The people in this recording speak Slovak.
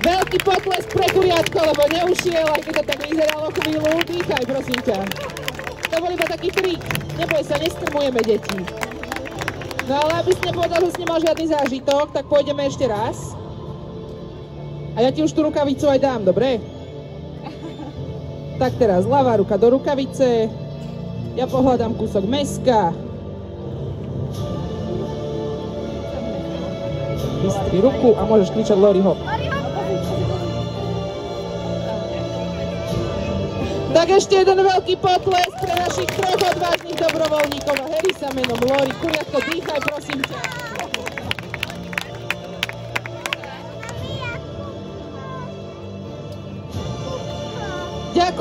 Veľký potlesk pre kuriatko, lebo neušiel, aj keď to tak vyzeralo chvíľu. Dýchaj, prosím ťa. To bol iba taký trik. Neboj sa, nestrmujeme deti. No ale aby si nepovedal, že si nemal žiadny zážitok, tak pôjdeme ešte raz. A ja ti už tú rukavicu aj dám, dobre? Tak teraz ľavá ruka do rukavice. Ja pohľadám kúsok mäska. Vystri ruku a môžeš kričať Loriho. Tak ešte jeden veľký potlesk pre našich troch odvážnych dobrovoľníkov. A Harry sa menom Lori. Kuriatko, dýchaj, prosím ťa. Ďakujem.